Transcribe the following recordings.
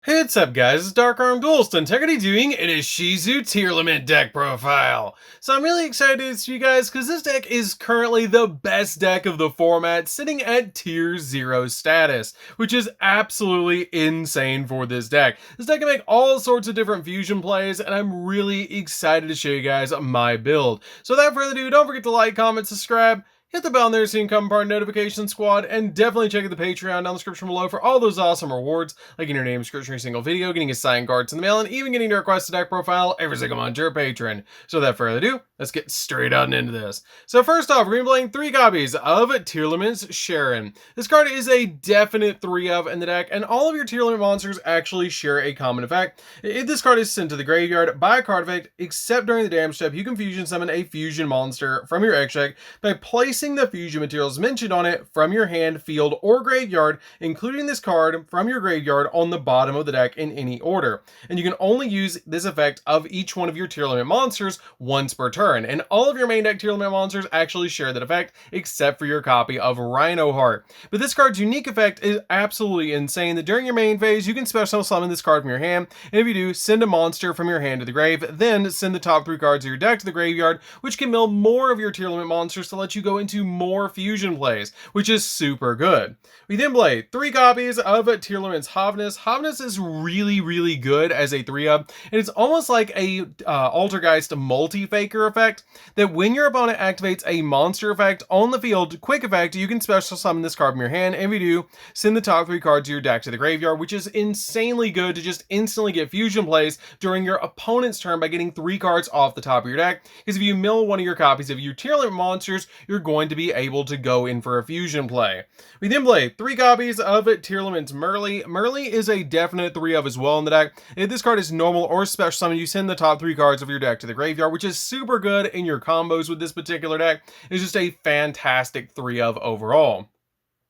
Hey, what's up guys, it's DarkArmedDuelist, and today doing an Ishizu Tearlament deck profile. So I'm really excited to see you guys because this deck is currently the best deck of the format, sitting at tier 0 status, which is absolutely insane for this deck. This deck can make all sorts of different fusion plays, and I'm really excited to show you guys my build. So without further ado, don't forget to like, comment, subscribe, hit the bell in there so you can become part of the notification squad, and definitely check out the Patreon down in the description below for all those awesome rewards, like getting your name description every single video, getting a signed cards in the mail, and even getting to request a deck profile every single month to your patron. So without further ado, let's get straight on into this. So first off, we're going to be playing 3 copies of Tearlament's Sharon. This card is a definite 3 of in the deck, and all of your Tearlament monsters actually share a common effect. If this card is sent to the graveyard by a card effect, except during the damage step, you can fusion summon a fusion monster from your X deck by placing the fusion materials mentioned on it from your hand, field, or graveyard, including this card from your graveyard on the bottom of the deck in any order. And you can only use this effect of each one of your Tearlament monsters once per turn. And all of your main deck Tearlament monsters actually share that effect, except for your copy of Rhinoheart. But this card's unique effect is absolutely insane, that during your main phase, you can special summon this card from your hand, and if you do, send a monster from your hand to the grave, then send the top 3 cards of your deck to the graveyard, which can mill more of your Tearlament monsters to let you go into more fusion plays, which is super good. We then play 3 copies of Tearlament's Havness. Havness is really good as a 3-up, and it's almost like a Altergeist multi-faker effect, that when your opponent activates a monster effect on the field, quick effect, you can special summon this card from your hand, and if you do, send the top 3 cards of your deck to the graveyard, which is insanely good to just instantly get fusion plays during your opponent's turn by getting 3 cards off the top of your deck, because if you mill one of your copies of your Tearlament monsters, you're going to be able to go in for a fusion play. We then play 3 copies of Tearlament's Merly. Merly is a definite 3 of as well in the deck. If this card is normal or special summon, you send the top 3 cards of your deck to the graveyard, which is super good in your combos with this particular deck. It's just a fantastic 3 of overall.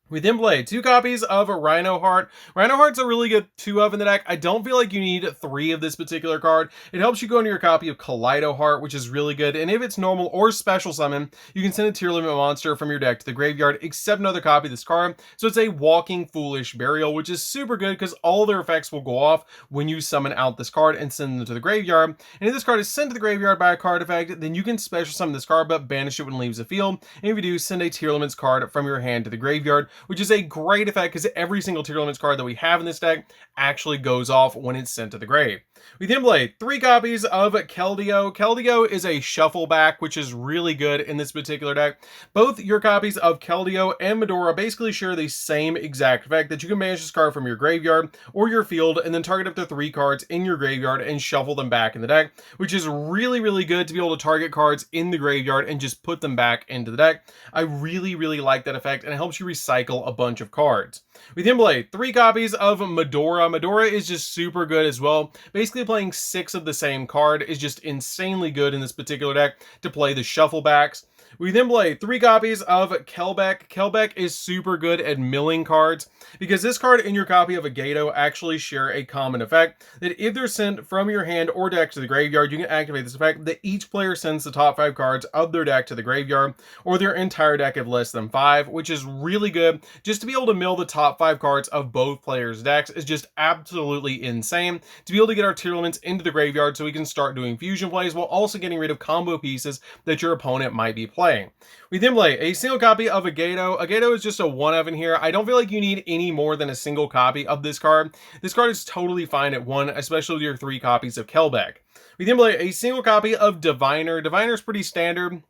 We then play 2 copies of Rhinoheart. Rhinoheart's a really good 2 of in the deck. I don't feel like you need 3 of this particular card. It helps you go into your copy of Kaleidoheart, which is really good. And if it's normal or special summon, you can send a Tearlament monster from your deck to the graveyard, except another copy of this card. So it's a walking foolish burial, which is super good because all their effects will go off when you summon out this card and send them to the graveyard. And if this card is sent to the graveyard by a card effect, then you can special summon this card but banish it when it leaves the field. And if you do, send a Tearlament's card from your hand to the graveyard, which is a great effect because every single Tearlament's card that we have in this deck actually goes off when it's sent to the grave. We then play 3 copies of Keldeo. Keldeo is a shuffle back, which is really good in this particular deck. Both your copies of Keldeo and Medora basically share the same exact effect, that you can banish this card from your graveyard or your field and then target up to 3 cards in your graveyard and shuffle them back in the deck, which is really good to be able to target cards in the graveyard and just put them back into the deck. I really like that effect, and it helps you recycle a bunch of cards. We then play 3 copies of Medora. Medora is just super good as well. Basically playing 6 of the same card is just insanely good in this particular deck to play the shuffle backs. We then play 3 copies of Kelbeck. Kelbeck is super good at milling cards because this card and your copy of Yugioh actually share a common effect, that if they're sent from your hand or deck to the graveyard, you can activate this effect that each player sends the top 5 cards of their deck to the graveyard or their entire deck of less than 5, which is really good. Just to be able to mill the top 5 cards of both players' decks is just absolutely insane. To be able to get our Tearlaments into the graveyard so we can start doing fusion plays while also getting rid of combo pieces that your opponent might be playing. We then play a single copy of Yugioh. Yugioh is just a 1 of in here. I don't feel like you need any more than a single copy of this card. This card is totally fine at 1, especially with your 3 copies of Kelbeck. We then play a single copy of Diviner. Diviner is pretty standard.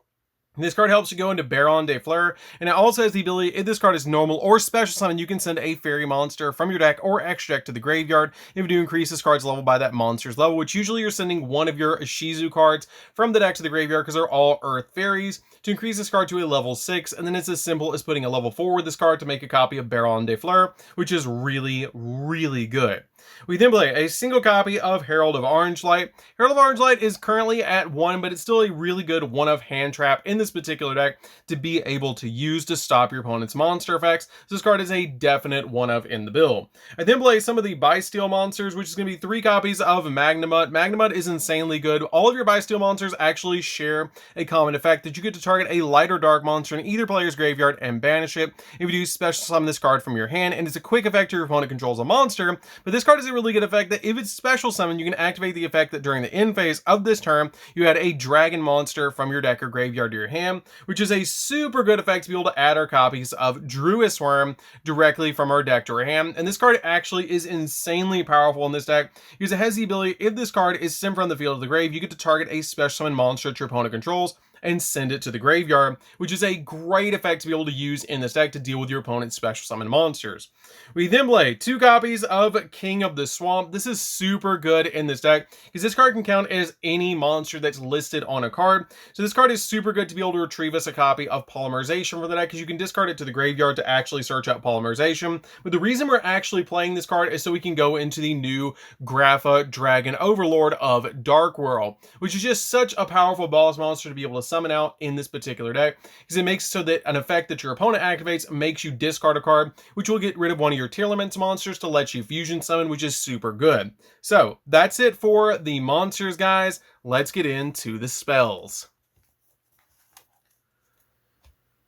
This card helps you go into Baron de Fleur, and it also has the ability, if this card is normal or special summon, you can send a fairy monster from your deck or extra deck to the graveyard. If you do, increase this card's level by that monster's level, which usually you're sending one of your Ishizu cards from the deck to the graveyard because they're all earth fairies, to increase this card to a level 6, and then it's as simple as putting a level 4 with this card to make a copy of Baron de Fleur, which is really good. We then play a single copy of Herald of Orange Light. Herald of Orange Light is currently at 1, but it's still a really good 1 of hand trap in this particular deck to be able to use to stop your opponent's monster effects. So this card is a definite 1 of in the build. I then play some of the Bysteel monsters, which is going to be 3 copies of Magnamut. Magnamut is insanely good. All of your Bysteel monsters actually share a common effect that you get to target a light or dark monster in either player's graveyard and banish it. If you do, special summon this card from your hand, and it's a quick effect your opponent controls a monster, but this card card is a really good effect that if it's special summon, you can activate the effect that during the end phase of this turn, you add a dragon monster from your deck or graveyard to your hand, which is a super good effect to be able to add our copies of Druid Worm directly from our deck to our hand. And this card actually is insanely powerful in this deck because it has the ability, if this card is sent from the field to the grave, you get to target a special summon monster that your opponent controls and send it to the graveyard, which is a great effect to be able to use in this deck to deal with your opponent's special summon monsters. We then play 2 copies of King of the Swamp. This is super good in this deck because this card can count as any monster that's listed on a card. So this card is super good to be able to retrieve us a copy of Polymerization for the deck because you can discard it to the graveyard to actually search out Polymerization. But the reason we're actually playing this card is so we can go into the new Grapha Dragon Overlord of Dark World, which is just such a powerful boss monster to be able to summon out in this particular deck because it makes so that an effect that your opponent activates makes you discard a card, which will get rid of one of your Tearlament monsters to let you fusion summon, which is super good. So that's it for the monsters, guys. Let's get into the spells.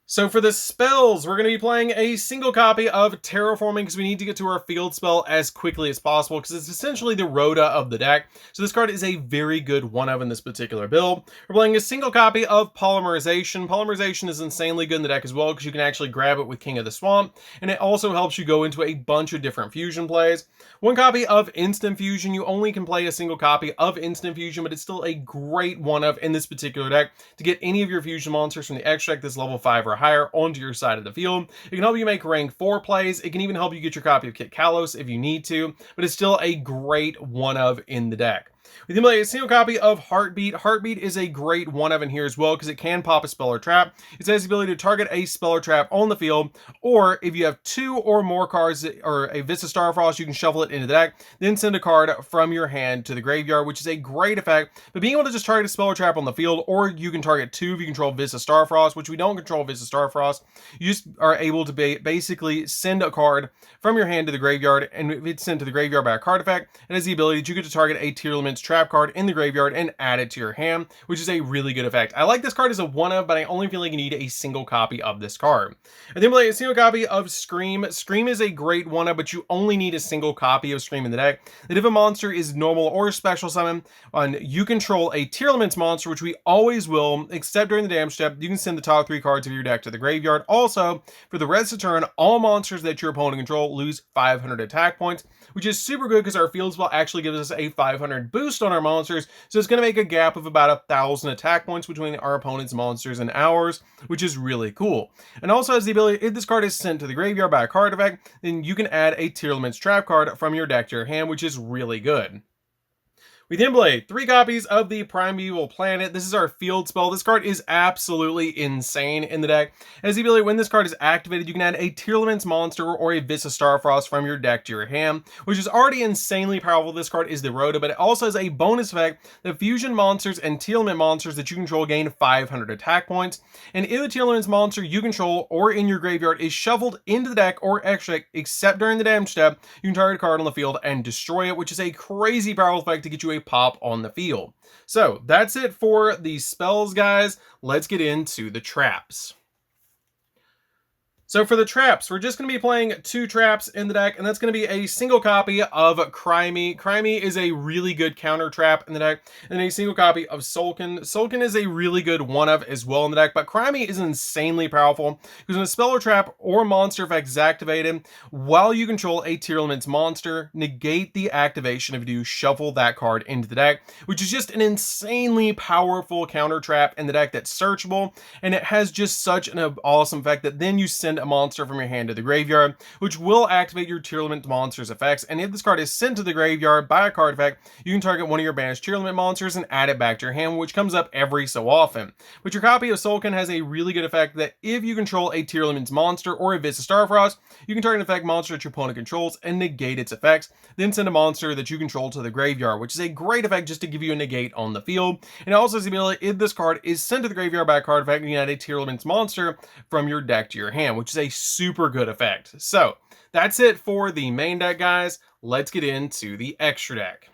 So for the spells, we're going to be playing a single copy of Terraforming because we need to get to our field spell as quickly as possible because it's essentially the Rhoda of the deck. So this card is a very good one-of in this particular build. We're playing a single copy of Polymerization. Polymerization is insanely good in the deck as well because you can actually grab it with King of the Swamp, and it also helps you go into a bunch of different fusion plays. 1 copy of Instant Fusion. You only can play a single copy of Instant Fusion, but it's still a great one-of in this particular deck to get any of your fusion monsters from the extract that's level 5 or higher onto your side of the field. It can help you make rank 4 plays. It can even help you get your copy of Kit Kalos if you need to, but it's still a great one-of in the deck. We then play a single copy of Heartbeat. Heartbeat is a great one-of in here as well because it can pop a spell or trap. It has the ability to target a spell or trap on the field, or if you have 2 or more cards or a Vista Starfrost, you can shuffle it into the deck, then send a card from your hand to the graveyard, which is a great effect. But being able to just target a spell or trap on the field, or you can target 2 if you control Vista Starfrost, which we don't control Vista Starfrost, you just are able to basically send a card from your hand to the graveyard, and if it's sent to the graveyard by a card effect, it has the ability that you get to target a Tearlament's trap card in the graveyard and add it to your hand, which is a really good effect. I like this card as a one-of, but I only feel like you need a single copy of this card. I then play a single copy of Scream. Scream is a great one-of, but you only need a single copy of Scream in the deck. That if a monster is normal or special summon, you control a Tearlament's monster, which we always will, except during the damage step, you can send the top 3 cards of your deck to the graveyard. Also, for the rest of the turn, all monsters that your opponent control lose 500 attack points, which is super good because our field spell actually gives us a 500 boost on our monsters, so it's going to make a gap of about 1,000 attack points between our opponent's monsters and ours, which is really cool. And also has the ability, if this card is sent to the graveyard by a card effect, then you can add a Tearlament's trap card from your deck to your hand, which is really good. We then play 3 copies of the Primeval Planet. This is our field spell. This card is absolutely insane in the deck. As the ability, when this card is activated, you can add a Tearlament's monster or a Vista Starfrost from your deck to your hand, which is already insanely powerful. This card is the Rhoda, but it also has a bonus effect that fusion monsters and Tearlament monsters that you control gain 500 attack points. And if the Tearlament's monster you control or in your graveyard is shuffled into the deck or extract, except during the damage step, you can target a card on the field and destroy it, which is a crazy powerful effect to get you a pop on the field. So that's it for the spells, guys. Let's get into the traps. So for the traps, we're just going to be playing 2 traps in the deck, and that's going to be a single copy of Cry Me. Cry Me is a really good counter trap in the deck, and a single copy of Sulkin. Sulkin is a really good one-of as well in the deck, but Cry Me is insanely powerful because when a spell or trap or monster effect is activated, while you control a Tearlament's monster, negate the activation if you do shuffle that card into the deck, which is just an insanely powerful counter trap in the deck that's searchable, and it has just such an awesome effect that then you send a monster from your hand to the graveyard, which will activate your Tearlament monster's effects. And if this card is sent to the graveyard by a card effect, you can target one of your banished Tearlament monsters and add it back to your hand, which comes up every so often. But your copy of Sulkin has a really good effect that if you control a Tearlament's monster or a Vista Starfrost, you can target an effect monster that your opponent controls and negate its effects, then send a monster that you control to the graveyard, which is a great effect just to give you a negate on the field. And it also has the ability, if this card is sent to the graveyard by a card effect, you can add a Tearlament's monster from your deck to your hand, which is a super good effect. So that's it for the main deck, guys. Let's get into the extra deck.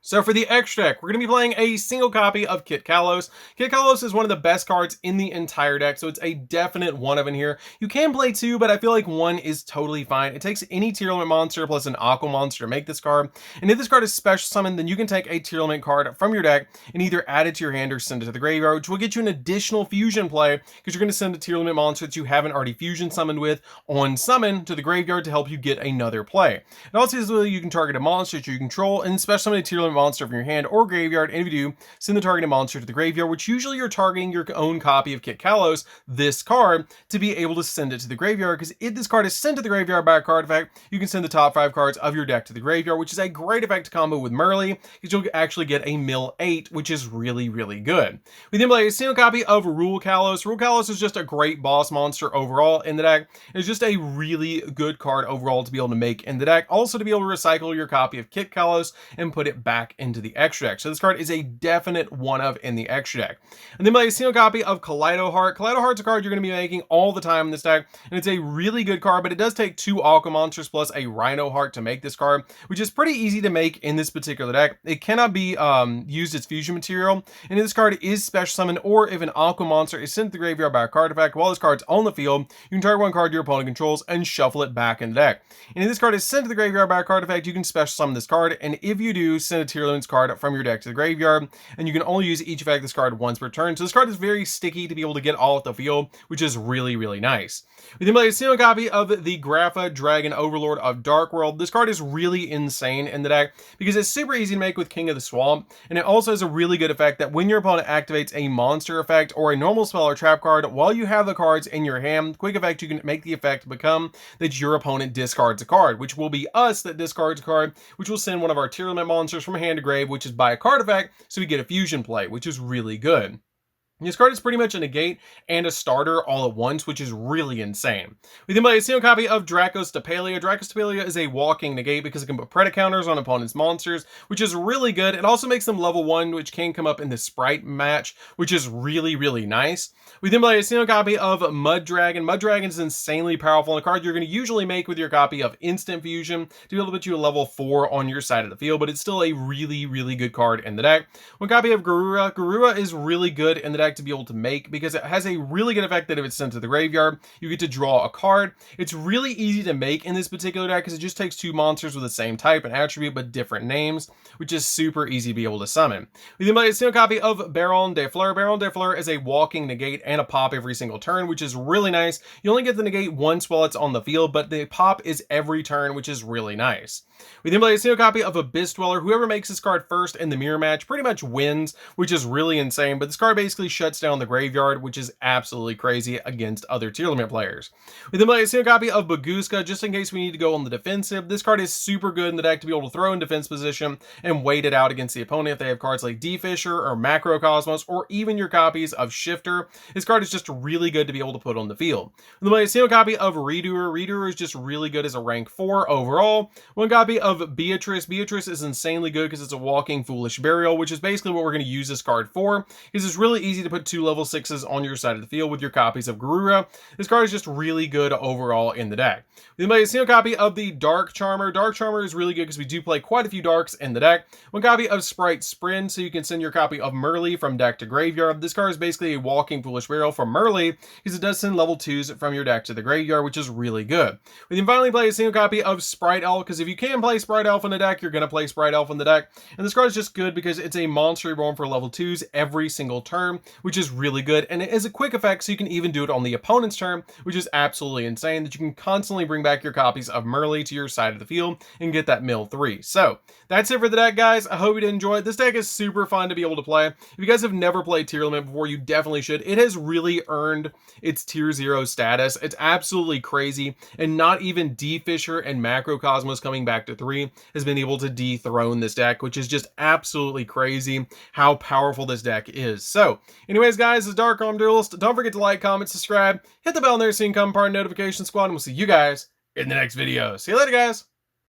So for the extra deck, we're going to be playing a single copy of Kit Kalos. Kit Kalos is one of the best cards in the entire deck, so it's a definite one of in here. You can play two, but I feel like one is totally fine. It takes any Tearlament monster plus an Aqua monster to make this card, and if this card is special summoned, then you can take a Tearlament card from your deck and either add it to your hand or send it to the graveyard, which will get you an additional fusion play, because you're going to send a Tearlament monster that you haven't already fusion summoned with on summon to the graveyard to help you get another play. And also, you can target a monster that you control and special summon a Tearlament monster from your hand or graveyard, and if you do, send the targeted monster to the graveyard, which usually you're targeting your own copy of Kit Kalos, this card, to be able to send it to the graveyard, because if this card is sent to the graveyard by a card effect, you can send the top 5 cards of your deck to the graveyard, which is a great effect to combo with Merly, because you'll actually get a mill 8, which is really, really good. We then play a single copy of Rule Kalos. Rule Kalos is just a great boss monster overall in the deck. It's just a really good card overall to be able to make in the deck, also to be able to recycle your copy of Kit Kalos and put it back into the extra deck. So this card is a definite one of in the extra deck. And then play a single copy of Kaleido Heart. Kaleido Heart's a card you're going to be making all the time in this deck, and it's a really good card, but it does take 2 Aqua monsters plus a Rhino Heart to make this card, which is pretty easy to make in this particular deck. It cannot be used as fusion material, and if this card is special summoned or if an Aqua monster is sent to the graveyard by a card effect while this card's on the field, you can target one card your opponent controls and shuffle it back in the deck. And if this card is sent to the graveyard by a card effect, you can special summon this card, and if you do, send a Tearlament's card from your deck to the graveyard, and you can only use each effect of this card once per turn. So this card is very sticky to be able to get all at the field, which is really, really nice. We then play a single copy of the Grapha Dragon Overlord of Dark World. This card is really insane in the deck because it's super easy to make with King of the Swamp, and it also has a really good effect that when your opponent activates a monster effect or a normal spell or trap card while you have the cards in your hand, quick effect, you can make the effect become that your opponent discards a card, which will be us that discards a card, which will send one of our Tearlament monsters from hand to grave, which is by a card effect, so we get a fusion play, which is really good. This card is pretty much a negate and a starter all at once, which is really insane. We then play a single copy of Dracos Tapalia. Dracos Tapalia is a walking negate because it can put Predator counters on opponent's monsters, which is really good. It also makes them level 1, which can come up in the Sprite match, which is really, really nice. We then play a single copy of Mud Dragon. Mud Dragon is insanely powerful, and a card you're going to usually make with your copy of Instant Fusion to be able to put you a level 4 on your side of the field, but it's still a really, really good card in the deck. One copy of Garura. Garura is really good in the deck to be able to make because it has a really good effect that if it's sent to the graveyard, you get to draw a card. It's really easy to make in this particular deck because it just takes 2 monsters with the same type and attribute but different names, which is super easy to be able to summon. We then play a single copy of Baron de Fleur. Baron de Fleur is a walking negate and a pop every single turn, which is really nice. You only get the negate once while it's on the field, but the pop is every turn, which is really nice. We then play a single copy of Abyss Dweller. Whoever makes this card first in the mirror match pretty much wins, which is really insane, but this card basically shuts down the graveyard, which is absolutely crazy against other Tearlament players. We then play a single copy of Baguska just in case we need to go on the defensive. This card is super good in the deck to be able to throw in defense position and wait it out against the opponent if they have cards like D-Fisher or Macrocosmos or even your copies of Shifter. This card is just really good to be able to put on the field. We then play a single copy of Redoer. Redoer is just really good as a rank 4 overall. One copy of Beatrice. Beatrice is insanely good because it's a walking Foolish Burial, which is basically what we're going to use this card for, because it's really easy to put 2 level 6s on your side of the field with your copies of Garura. This card is just really good overall in the deck. We then play a single copy of the Dark Charmer. Dark Charmer is really good because we do play quite a few darks in the deck. One copy of Sprite Sprint, so you can send your copy of Merly from deck to graveyard. This card is basically a walking Foolish Burial from Merly because it does send level 2s from your deck to the graveyard, which is really good. We then finally play a single copy of Sprite Elf, because if you can play Sprite Elf in the deck, you're going to play Sprite Elf in the deck. And this card is just good because it's a monster reborn for level 2s every single turn, which is really good. And it is a quick effect, so you can even do it on the opponent's turn, which is absolutely insane that you can constantly bring back your copies of Merly to your side of the field and get that mill 3. So that's it for the deck, guys. I hope you did enjoy it. This deck is super fun to be able to play. If you guys have never played Tearlament before, you definitely should. It has really earned its tier 0 status. It's absolutely crazy, and not even D-Fisher and Macrocosmos coming back to 3 has been able to dethrone this deck, which is just absolutely crazy how powerful this deck is. So anyways, guys, this is DarkArmedDuelist. Don't forget to like, comment, subscribe, hit the bell in there so you can come part of the notification squad, and we'll see you guys in the next video. See you later, guys.